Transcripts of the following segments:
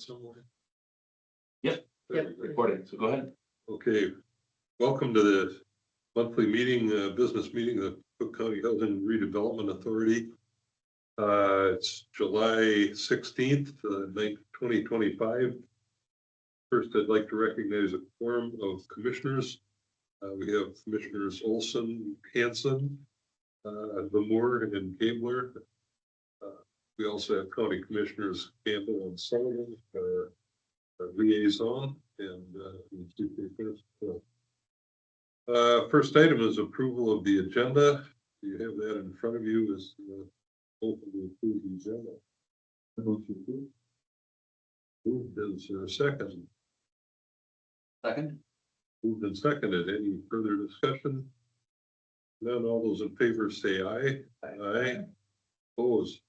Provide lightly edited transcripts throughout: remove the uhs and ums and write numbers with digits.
somewhere? Yep. Recording, so go ahead. Okay, welcome to the monthly meeting, business meeting of the Cook County Housing Redevelopment Authority. It's July 16th, 2025. First, I'd like to recognize a quorum of commissioners. We have Commissioners Olson, Hanson, Lamore, and Gabler. We also have County Commissioners Campbell and Sullivan, liaison, and first item is approval of the agenda. You have that in front of you as open to approve the agenda. Is there a second? Second. Moved and seconded. Any further discussion? None. All those in favor say aye. Aye. Opposed.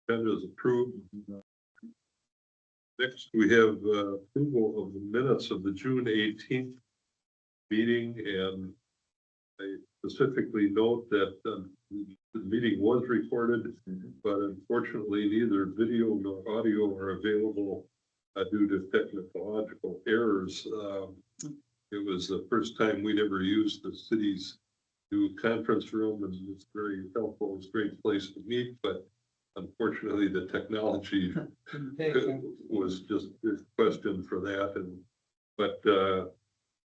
Agenda is approved. Next, we have approval of the minutes of the June 18th meeting, and I specifically note that the meeting was recorded, but unfortunately neither video nor audio are available due to technological errors. It was the first time we'd ever used the city's new conference room, and it's very helpful. It's a great place to meet, but unfortunately the technology was just a question for that. But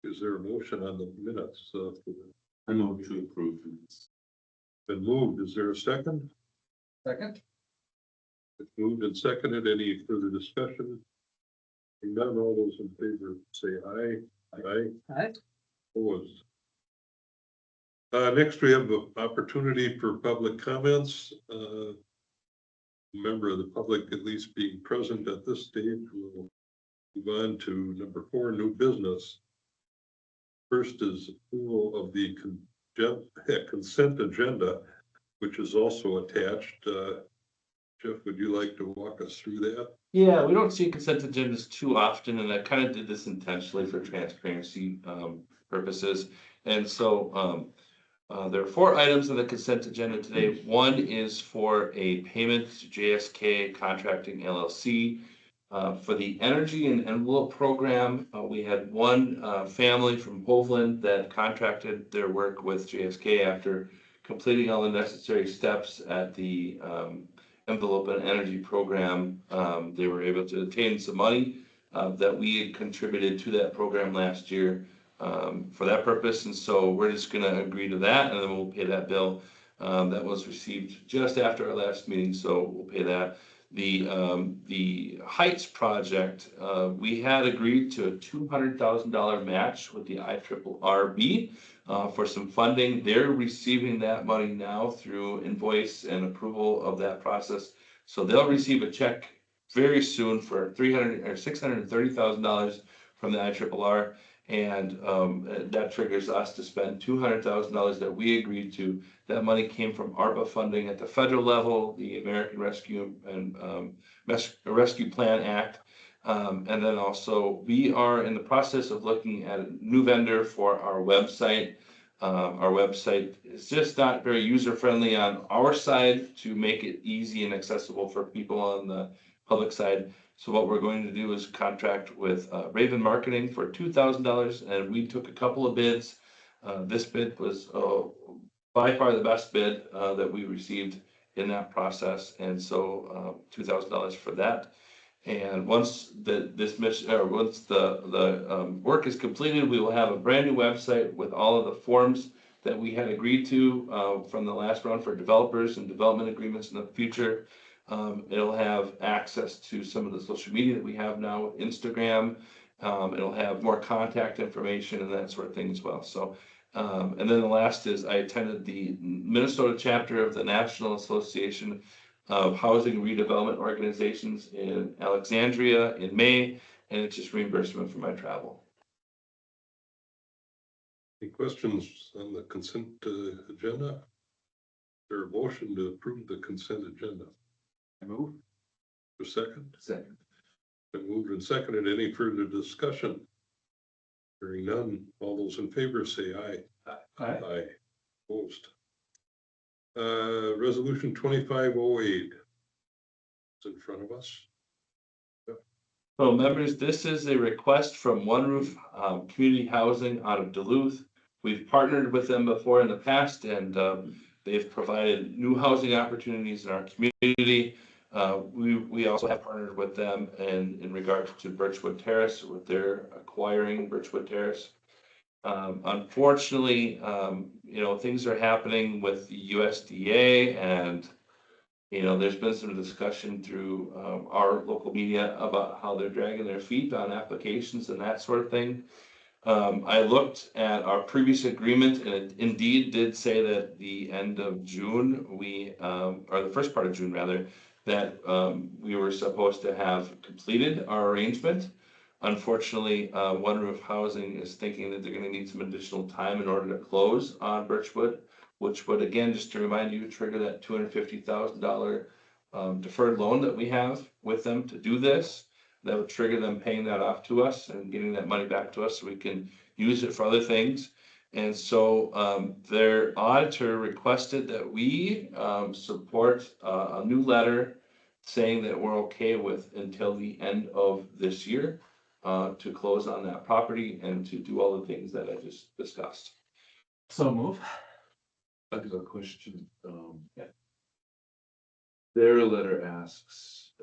is there a motion on the minutes? I move to approve. Been moved. Is there a second? Second. It's moved and seconded. Any further discussion? None. All those in favor say aye. Aye. Aye. Opposed. Next, we have the opportunity for public comments. Member of the public at least being present at this stage. We'll move on to number 4, new business. First is approval of the consent agenda, which is also attached. Jeff, would you like to walk us through that? Yeah, we don't see consent agendas too often, and I kind of did this intentionally for transparency purposes. And so there are 4 items on the consent agenda today. One is for a payment to JSK Contracting LLC for the Energy and Envelope Program. We had one family from Hovland that contracted their work with JSK after completing all the necessary steps at the Envelope and Energy Program. They were able to obtain some money that we had contributed to that program last year for that purpose, and so we're just going to agree to that, and then we'll pay that bill that was received just after our last meeting. So we'll pay that. The Heights project, we had agreed to a $200,000 match with the IRRB for some funding. They're receiving that money now through invoice and approval of that process. So they'll receive a check very soon for $630,000 from the IRRB. And that triggers us to spend $200,000 that we agreed to. That money came from ARPA funding at the federal level, the American Rescue and Rescue Plan Act. And then also we are in the process of looking at a new vendor for our website. Our website is just not very user-friendly on our side to make it easy and accessible for people on the public side. So what we're going to do is contract with Raven Marketing for $2,000, and we took a couple of bids. This bid was by far the best bid that we received in that process, and so $2,000 for that. And once the work is completed, we will have a brand new website with all of the forms that we had agreed to from the last round for developers and development agreements in the future. It'll have access to some of the social media that we have now with Instagram. It'll have more contact information and that sort of thing as well. So, and then the last is I attended the Minnesota chapter of the National Association of Housing Redevelopment Organizations in Alexandria in May, and it's just reimbursement for my travel. Any questions on the consent agenda? Is there a motion to approve the consent agenda? I move. A second? Second. Been moved and seconded. Any further discussion? Hearing none. All those in favor say aye. Aye. Aye. Opposed. Resolution 2508 is in front of us. So members, this is a request from One Roof Community Housing out of Duluth. We've partnered with them before in the past, and they've provided new housing opportunities in our community. We also have partnered with them in regards to Birchwood Terrace, with their acquiring Birchwood Terrace. Unfortunately, things are happening with the USDA, and there's been some discussion through our local media about how they're dragging their feet on applications and that sort of thing. I looked at our previous agreement, and it indeed did say that the end of June, or the first part of June rather, that we were supposed to have completed our arrangement. Unfortunately, One Roof Housing is thinking that they're gonna need some additional time in order to close on Birchwood, which would, again, just to remind you, trigger that $250,000 deferred loan that we have with them to do this. That would trigger them paying that off to us and getting that money back to us so we can use it for other things. And so their auditor requested that we support a new letter saying that we're okay with until the end of this year to close on that property and to do all the things that I just discussed. So move. I have a question. Yeah. Their letter asks,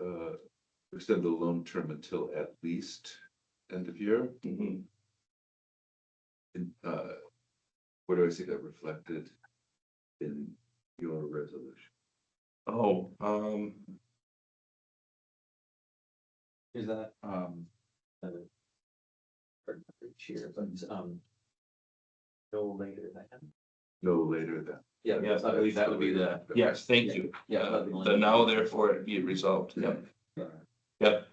extend the loan term until at least end of year. Mhm. And, where do I see that reflected in your resolution? Oh, Is that, each year, but, no later than. No later than. Yeah, Yes, I believe that would be the, yes, thank you. yeah. The now therefore it be it resolved, yep. Yep,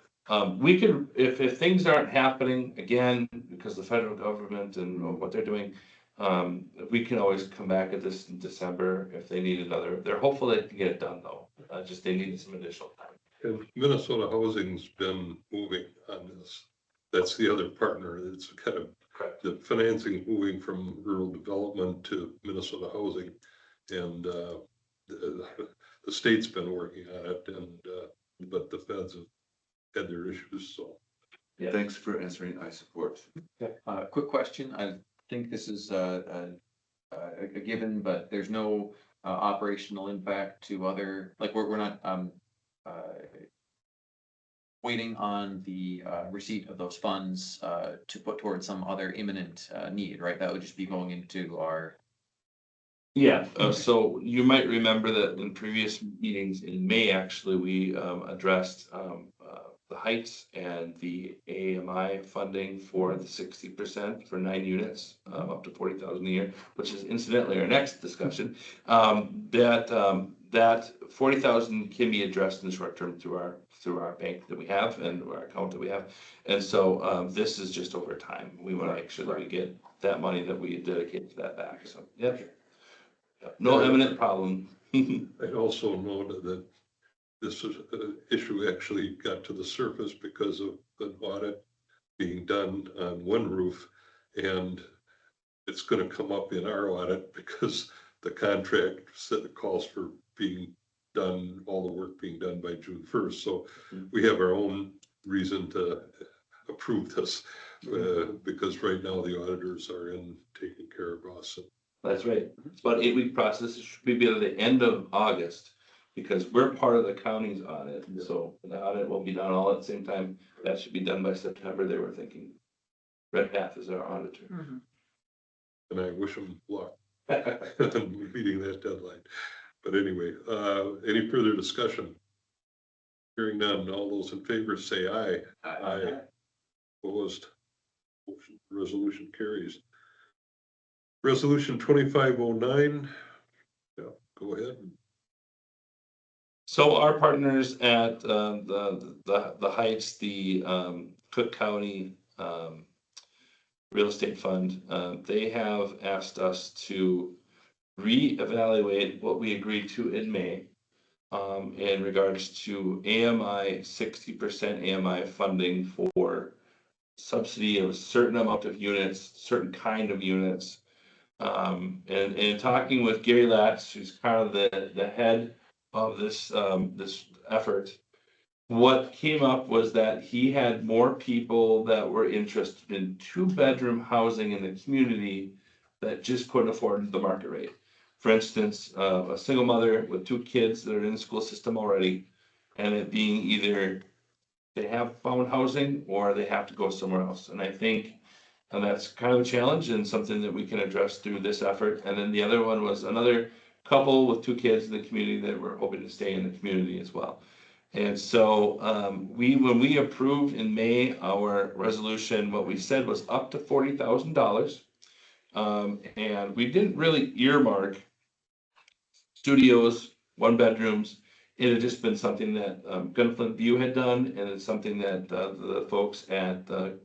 we could, if things aren't happening again, because the federal government and what they're doing, we can always come back at this in December if they need another, they're hopeful they can get it done though, just they need some additional time. And Minnesota Housing's been moving on this. That's the other partner. It's kind of, Correct. the financing moving from rural development to Minnesota Housing. And the state's been working on it, and but the feds have had their issues, so. Yeah. Thanks for answering. I support. Quick question, I think this is a given, but there's no operational impact to other, like, we're not waiting on the receipt of those funds to put towards some other imminent need, right? That would just be going into our. Yeah, so you might remember that in previous meetings in May, actually, we addressed the Heights and the AMI funding for the 60% for 9 units, up to 40,000 a year, which is incidentally our next discussion. That 40,000 can be addressed in the short term through our bank that we have and our account that we have. And so this is just over time. We want to make sure that we get that money that we dedicate to that back. So, yep. No imminent problem. I also know that this issue actually got to the surface because of an audit being done on One Roof. And it's gonna come up in our audit because the contract said it calls for being done, all the work being done by June 1st. So we have our own reason to approve this because right now the auditors are in taking care of us. That's right. It's about an 8-week process. It should be by the end of August because we're part of the county's audit. So the audit will be done all at the same time. That should be done by September, they were thinking. Red Path is our auditor. And I wish them luck in meeting that deadline. But anyway, any further discussion? Hearing none, all those in favor say aye. Aye. Opposed? Resolution carries. Resolution 2509. Yeah, go ahead. So our partners at the Heights, the Cook County Real Estate Fund, they have asked us to reevaluate what we agreed to in May in regards to AMI, 60% AMI funding for subsidy of a certain amount of units, certain kind of units. And talking with Gary Latz, who's kind of the head of this this effort, what came up was that he had more people that were interested in 2-bedroom housing in the community that just couldn't afford the market rate. For instance, a single mother with 2 kids that are in the school system already, and it being either they have found housing or they have to go somewhere else. And I think that's kind of a challenge and something that we can address through this effort. And then the other one was another couple with 2 kids in the community that were hoping to stay in the community as well. And so when we approved in May our resolution, what we said was up to $40,000. And we didn't really earmark studios, 1 bedrooms. It had just been something that Gunflint View had done, and it's something that the folks at the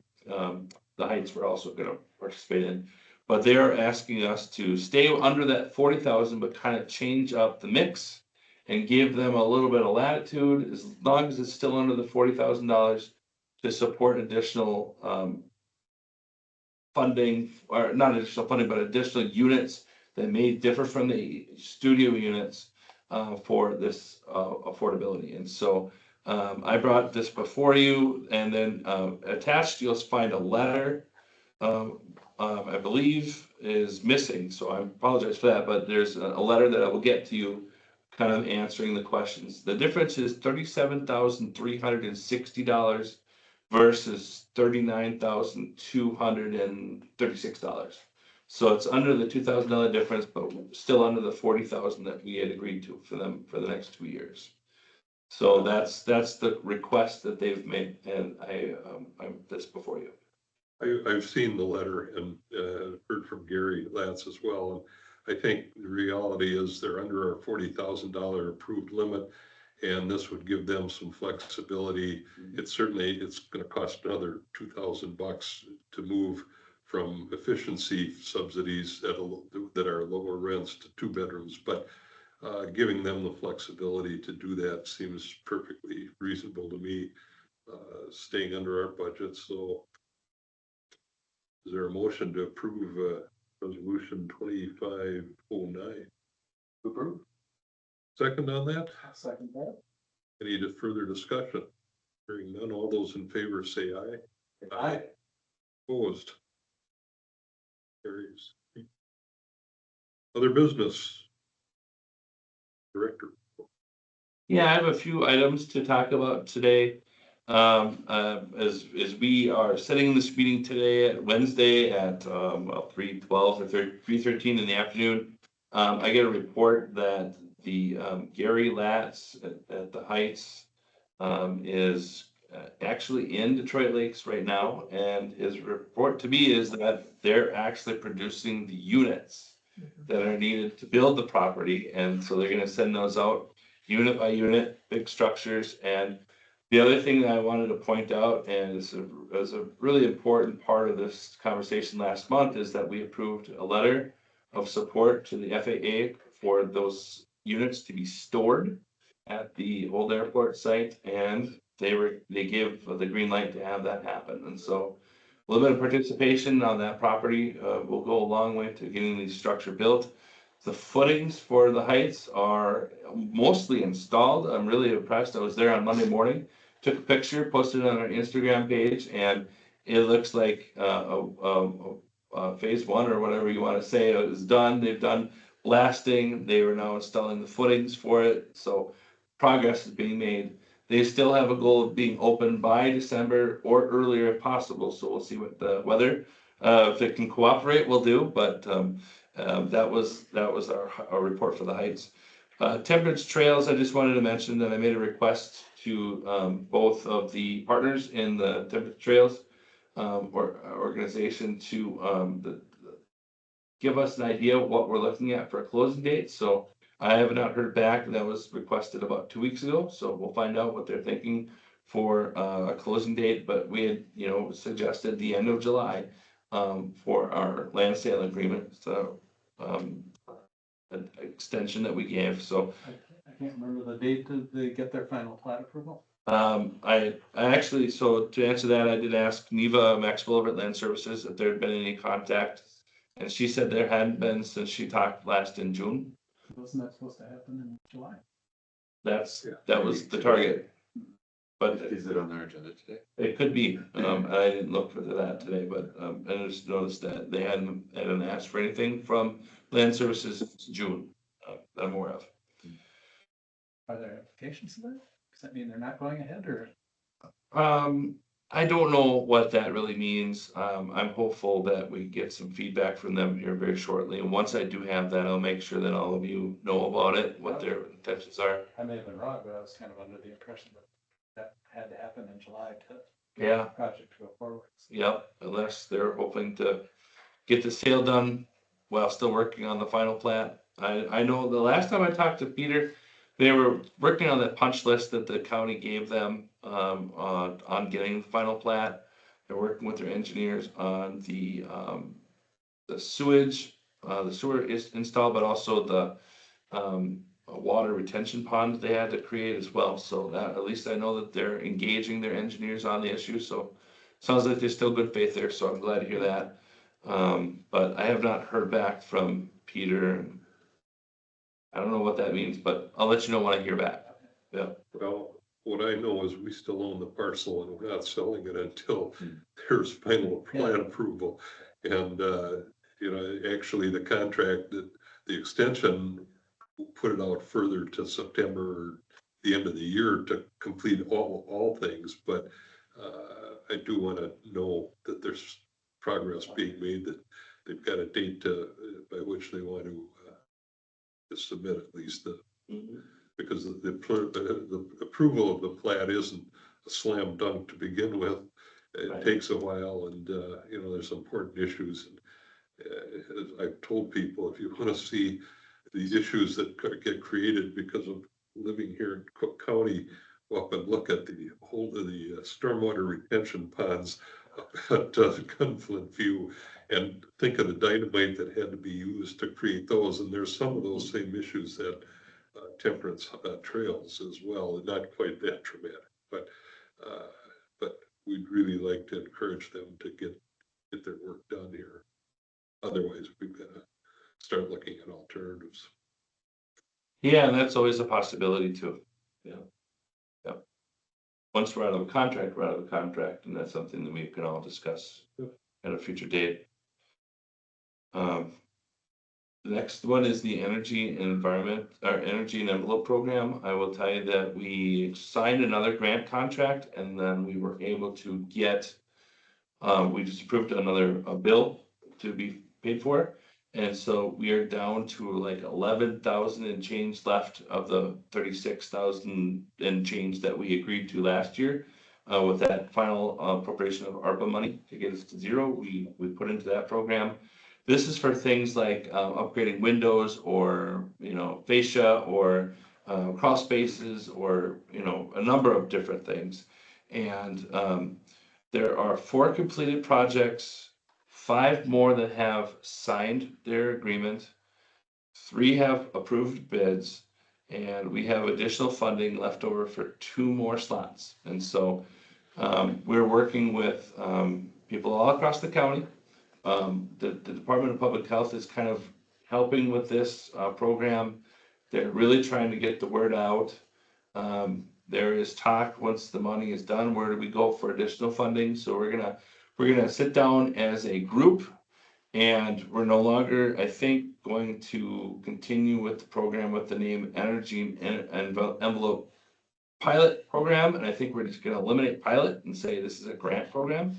Heights were also gonna participate in. But they're asking us to stay under that 40,000, but kind of change up the mix and give them a little bit of latitude, as long as it's still under the $40,000, to support additional funding, or not additional funding, but additional units that may differ from the studio units for this affordability. And so I brought this before you, and then attached, you'll find a letter, I believe is missing, so I apologize for that, but there's a letter that I will get to you kind of answering the questions. The difference is $37,360 versus $39,236. So it's under the $2,000 difference, but still under the 40,000 that we had agreed to for them for the next 2 years. So that's the request that they've made, and I'm this before you. I've seen the letter and heard from Gary Lance as well. And I think the reality is they're under our $40,000 approved limit, and this would give them some flexibility. It's gonna cost another $2,000 to move from efficiency subsidies that are lower rents to 2 bedrooms, but giving them the flexibility to do that seems perfectly reasonable to me, staying under our budget. So is there a motion to approve resolution 2509? Approve. Second on that? Second that. Any further discussion? Hearing none, all those in favor say aye. Aye. Opposed? Carries. Other business? Director. Yeah, I have a few items to talk about today. As we are setting this meeting today at Wednesday at 3:12 or 3:13 in the afternoon, I get a report that the Gary Latz at the Heights is actually in Detroit Lakes right now, and his report to me is that they're actually producing the units that are needed to build the property, and so they're gonna send those out unit by unit, big structures. And the other thing that I wanted to point out, and is a really important part of this conversation last month, is that we approved a letter of support to the FAA for those units to be stored at the old airport site, and they gave the green light to have that happen. And so a little bit of participation on that property will go a long way to getting the structure built. The footings for the Heights are mostly installed. I'm really impressed. I was there on Monday morning, took a picture, posted it on our Instagram page, and it looks like phase 1 or whatever you want to say is done. They've done blasting. They are now installing the footings for it. So progress is being made. They still have a goal of being open by December or earlier if possible. So we'll see what the weather, if it can cooperate, we'll do. But that was our report for the Heights. Temperance Trails, I just wanted to mention that I made a request to both of the partners in the Temperance Trails organization to give us an idea of what we're looking at for a closing date. So I have not heard back. That was requested about 2 weeks ago. So we'll find out what they're thinking for a closing date. But we had, suggested the end of July for our land sale agreement. So an extension that we gave. So I can't remember the date. Did they get their final plat approval? I actually, so to answer that, I did ask Neva Maxwell over at Land Services if there had been any contact, and she said there hadn't been since she talked last in June. Wasn't that supposed to happen in July? That was the target. but Is it on our agenda today? it could be, I didn't look for that today, but, I just noticed that they hadn't asked for anything from Land Services since June, that I'm aware of. Are there implications to that? Does that mean they're not going ahead or? I don't know what that really means. I'm hopeful that we get some feedback from them here very shortly. And once I do have that, I'll make sure that all of you know about it, what their intentions are. I may have been wrong, but I was kind of under the impression that that had to happen in July to Yeah, project to go forward. yep, unless they're hoping to get the sale done while still working on the final plat. I know the last time I talked to Peter, they were working on that punch list that the county gave them, on getting the final plat. They're working with their engineers on the sewage, the sewer is installed, but also the, a water retention pond they had to create as well. So that, at least I know that they're engaging their engineers on the issue, so sounds like there's still good faith there, so I'm glad to hear that. But I have not heard back from Peter. I don't know what that means, but I'll let you know when I hear back. Yeah, Well, what I know is we still own the parcel and we're not selling it until there's final plan approval. And, actually the contract that the extension put it out further to September, or the end of the year to complete all things. But, I do want to know that there's progress being made, that they've got a date by which they want to submit at least because the approval of the plat isn't a slam dunk to begin with. It Right. takes a while, and there's important issues. And as I've told people, if you want to see the issues that get created because of living here in Cook County, go up and look at the whole of the stormwater retention ponds up at Gunflint View, and think of the dynamite that had to be used to create those. And there's some of those same issues that Temperance Trails as well, and not quite that dramatic, but we'd really like to encourage them to get their work done here. Otherwise, we've got to start looking at alternatives. yeah, and that's always a possibility too. Yeah. Yep. Once we're out of a contract, we're out of a contract, and that's something that we can all discuss at a future date. The next one is the energy and environment, or energy and envelope program. I will tell you that we signed another grant contract, and then we were able to get, we just approved another bill to be paid for. And so we are down to like 11,000 and change left of the 36,000 and change that we agreed to last year. With that final appropriation of ARPA money to get us to zero, we put into that program. This is for things like upgrading windows, or fascia, or crawl spaces, or a number of different things. And there are 4 completed projects, 5 more that have signed their agreement, 3 have approved bids, and we have additional funding left over for 2 more slots. And so we're working with people all across the county. The Department of Public Health is kind of helping with this program. They're really trying to get the word out. There is talk, once the money is done, where do we go for additional funding? So we're gonna sit down as a group, and we're no longer, I think, going to continue with the program with the name Energy and Envelope Pilot Program. And I think we're just gonna eliminate pilot and say this is a grant program.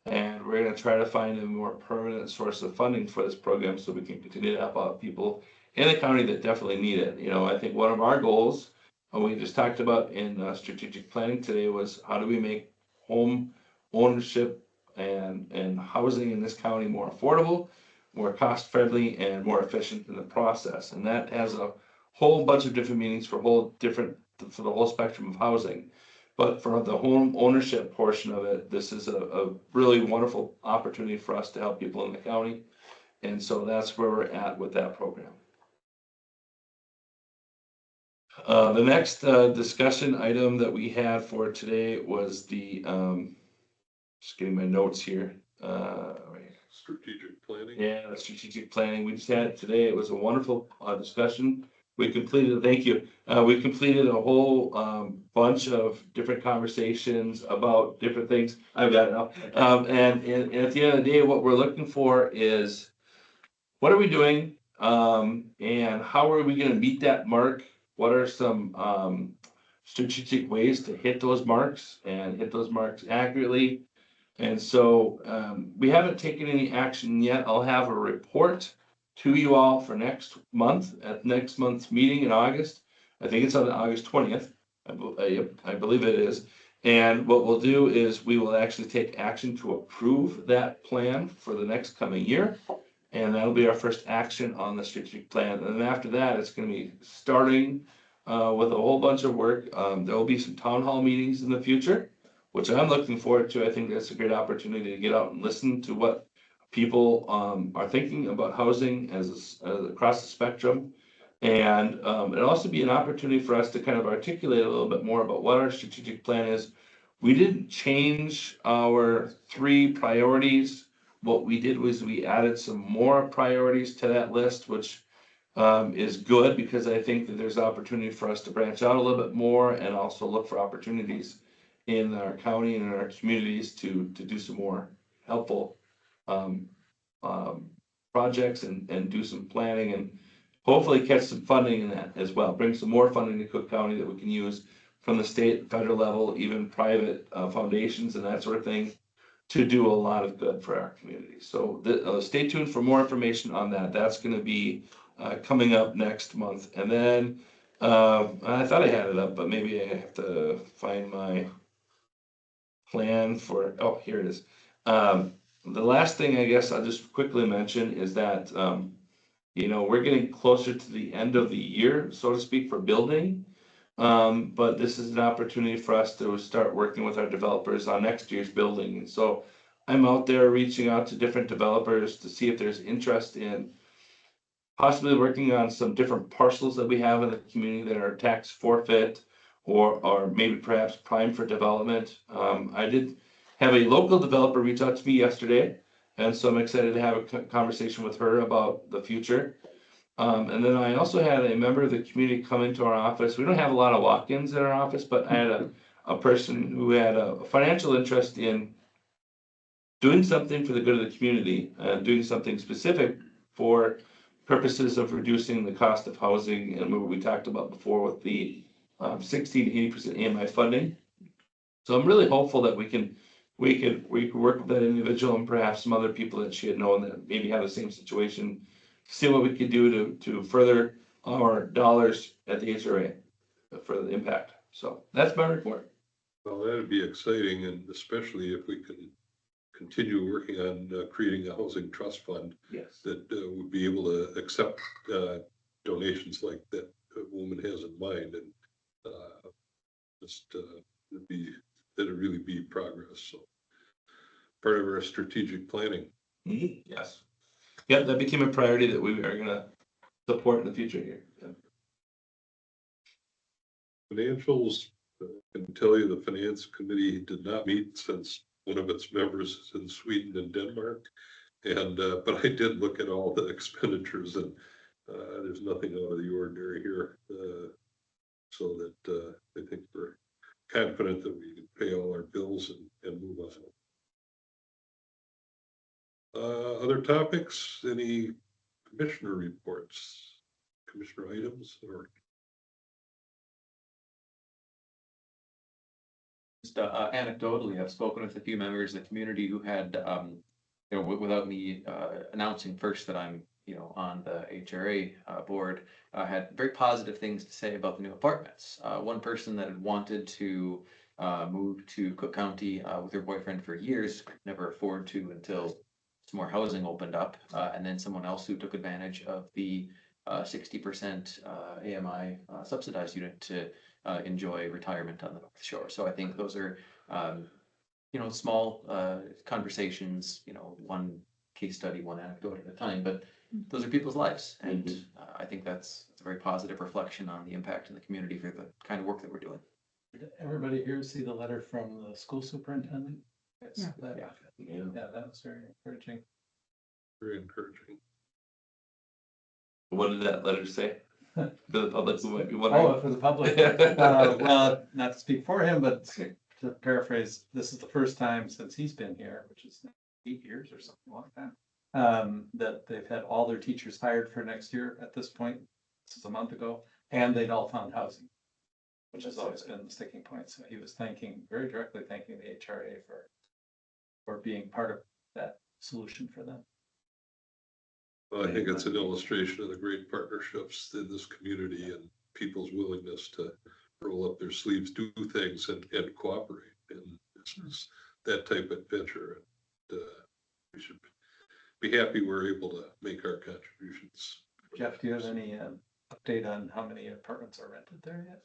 And we're gonna try to find a more permanent source of funding for this program, so we can continue to help out people in the county that definitely need it. I think one of our goals, we just talked about in strategic planning today, was how do we make home ownership and housing in this county more affordable, more cost friendly, and more efficient in the process. And that has a whole bunch of different meanings for the whole spectrum of housing. But for the home ownership portion of it, this is a really wonderful opportunity for us to help people in the county. And so that's where we're at with that program. The next discussion item that we had for today was the, just getting my notes here. Strategic planning. Yeah, the strategic planning. We just had it today. It was a wonderful discussion. Thank you. We completed a whole bunch of different conversations about different things. I've got it now. And at the end of the day, what we're looking for is what are we doing? And how are we gonna meet that mark? What are some strategic ways to hit those marks and hit those marks accurately? And so we haven't taken any action yet. I'll have a report to you all for next month, at next month's meeting in August. I think it's on August 20th. Yep, I believe it is. And what we'll do is we will actually take action to approve that plan for the next coming year. And that'll be our first action on the strategic plan. And then after that, it's gonna be starting with a whole bunch of work. There will be some town hall meetings in the future, which I'm looking forward to. I think that's a great opportunity to get out and listen to what people are thinking about housing across the spectrum. And it'll also be an opportunity for us to kind of articulate a little bit more about what our strategic plan is. We didn't change our 3 priorities. What we did was we added some more priorities to that list, which is good because I think that there's opportunity for us to branch out a little bit more and also look for opportunities in our county and in our communities to do some more helpful projects and do some planning and hopefully catch some funding in that as well. Bring some more funding to Cook County that we can use from the state, federal level, even private foundations and that sort of thing to do a lot of good for our community. So stay tuned for more information on that. That's going to be coming up next month. And then I thought I had it up, but maybe I have to find my plan for, oh, here it is. The last thing I guess I'll just quickly mention is that, we're getting closer to the end of the year, so to speak, for building. But this is an opportunity for us to start working with our developers on next year's building. And so I'm out there reaching out to different developers to see if there's interest in possibly working on some different parcels that we have in the community that are tax forfeit or maybe perhaps prime for development. I did have a local developer reach out to me yesterday, and so I'm excited to have a conversation with her about the future. And then I also had a member of the community come into our office. We don't have a lot of walk-ins in our office, but I had a person who had a financial interest in doing something for the good of the community and doing something specific for purposes of reducing the cost of housing and what we talked about before with the 60 to 80% AMI funding. So I'm really hopeful that we could work with that individual and perhaps some other people that she had known that maybe have the same situation, see what we could do to further our dollars at the HRA for the impact. So that's my report. Well, that'd be exciting, and especially if we can continue working on creating a housing trust fund Yes. that would be able to accept donations like that woman has in mind, and it'd really be progress. So part of our strategic planning. Mm-hmm. Yes. Yeah, that became a priority that we are gonna support in the future here. Yeah. Financials, I can tell you the finance committee did not meet since one of its members is in Sweden and Denmark. And, but I did look at all the expenditures, and there's nothing out of the ordinary here. So that I think we're confident that we can pay all our bills and move on. Other topics, any commissioner reports, commissioner items, or? Just anecdotally, I've spoken with a few members of the community who had, without me announcing first that I'm, on the HRA board, had very positive things to say about the new apartments. One person that had wanted to move to Cook County with her boyfriend for years, could never afford to until some more housing opened up. And then someone else who took advantage of the 60% AMI subsidized unit to enjoy retirement on the North Shore. So I think those are, small conversations, one case study, one anecdote at a time, but those are people's lives. And I think that's a very positive reflection on the impact in the community for the kind of work that we're doing. Did everybody here see the letter from the school superintendent? Yeah. Yeah, that was very encouraging. Very encouraging. What did that letter say? for the public who might be Oh, wondering. for the public. Well, not to speak for him, but to paraphrase, this is the first time since he's been here, which is 8 years or something like that. That they've had all their teachers hired for next year at this point. This is a month ago, and they'd all found housing, which has always been the sticking point. So he was very directly thanking the HRA for being part of that solution for them. Well, I think it's an illustration of the great partnerships in this community and people's willingness to roll up their sleeves, do things and cooperate. And this is that type of venture. And we should be happy we're able to make our contributions. Jeff, do you have any update on how many apartments are rented there yet?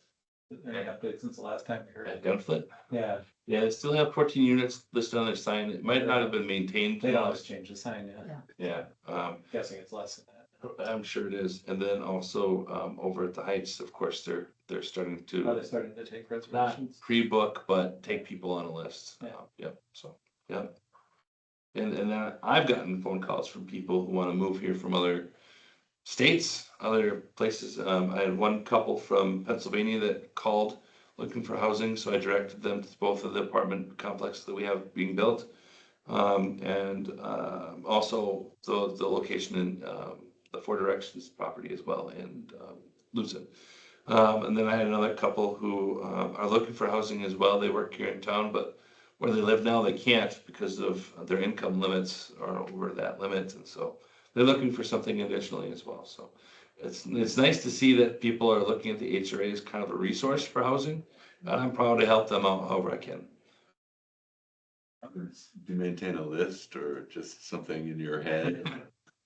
Any update since the last time we heard? At Gunflint? Yeah, Yeah, they still have 14 units listed on their sign. It might not have been maintained. they always change the sign, yeah. Yeah, Guessing it's less than that. I'm sure it is. And then also over at the Heights, of course, they're starting Are they to starting to take not reservations? pre-book, but take people on a list. Yeah. Yep, so, yeah. And I've gotten phone calls from people who want to move here from other states, other places. I had one couple from Pennsylvania that called looking for housing, so I directed them to both of the apartment complexes that we have being built. And also the location in the Four Directions property as well in Lucin. And then I had another couple who are looking for housing as well. They work here in town, but where they live now, they can't because of their income limits are over that limit. And so they're looking for something additionally as well. So it's nice to see that people are looking at the HRA as kind of a resource for housing. And I'm proud to help them out however I can. Do you maintain a list or just something in your head?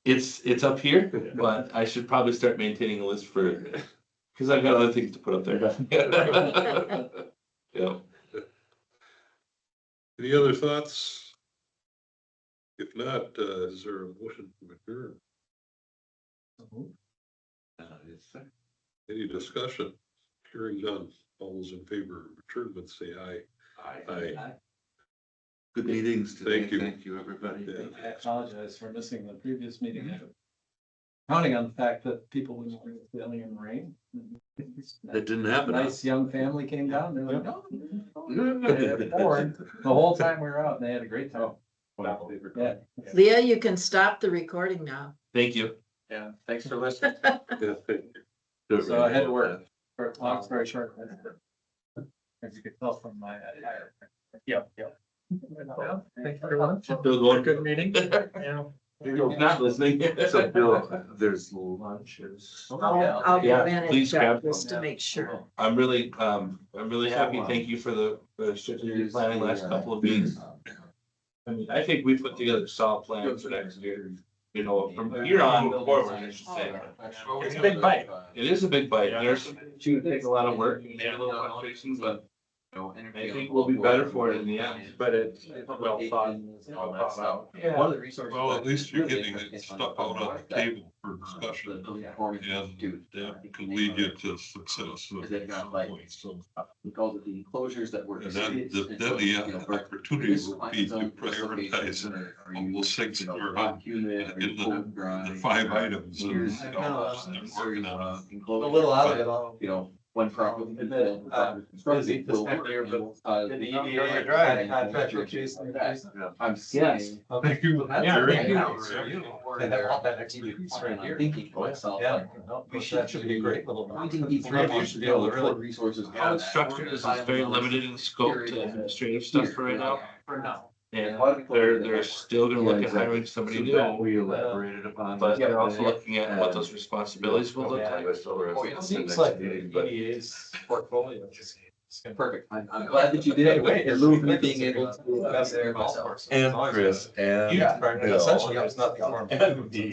It's up here, but I should probably start maintaining a list for, because I've got other things to put up there. Yeah. Any other thoughts? If not, is there a motion to adjourn? Yes, sir. Any discussion? Hearing none. All those in favor of adjournment, say aye. Aye. Good meetings today. Thank you. Thank you, everybody. Yeah. I apologize for missing the previous meeting. Counting on the fact that people wouldn't bring the alien rain. That didn't happen. Nice young family came down. They're like, no. The whole time we were out, and they had a great time. Yeah. Leah, you can stop the recording now. Thank you. Yeah, thanks for listening. Yeah, thank you. So I had to work for a long story short. As you could tell from my attire. Yep. Thank you very much. Bill going Good meeting. Not listening. So Bill, there's lunches. I'll Yeah, go in and please check grab just to make sure. I'm really happy. Thank you for the strategic planning last couple of meetings. I mean, I think we put together a solid plan for next year. You know, from here on forward, I should say. It's a big bite. It is a big bite. There's some, it takes a lot of work, maybe a little frustration, but I think we'll be better for it in the end. But it's well thought. Yeah. One of the resources. Well, at least you're getting it stuff out on the table for discussion. The building performance And institute. that can lead you to success. Because they've got like, we call it the enclosures that were. And then the opportunity will be to prioritize all those things that are on in the 5 items. of, Here's, you know, they're working on. A little out of it all. You know, when properly. And then, busy this time of year, but did the EDA drive contract with Jason? I'm seeing. Thank you. Yeah, Very thank good. you. And I want that extra piece right here. Thinking to myself, Yeah, like, we should be a great little. finding these three should be able to really resources. How it's structured is it's very limited in scope to administrative stuff for right now. For now. And they're still gonna look at hiring somebody new, We elaborated upon. but they're also looking at what those responsibilities will look Yeah. like. It seems like EDA's portfolio is. Perfect. I'm glad that you did it. Wait, It moved me being able to. That's their golf course. And Chris and Yeah, Bill. essentially, it was nothing for him.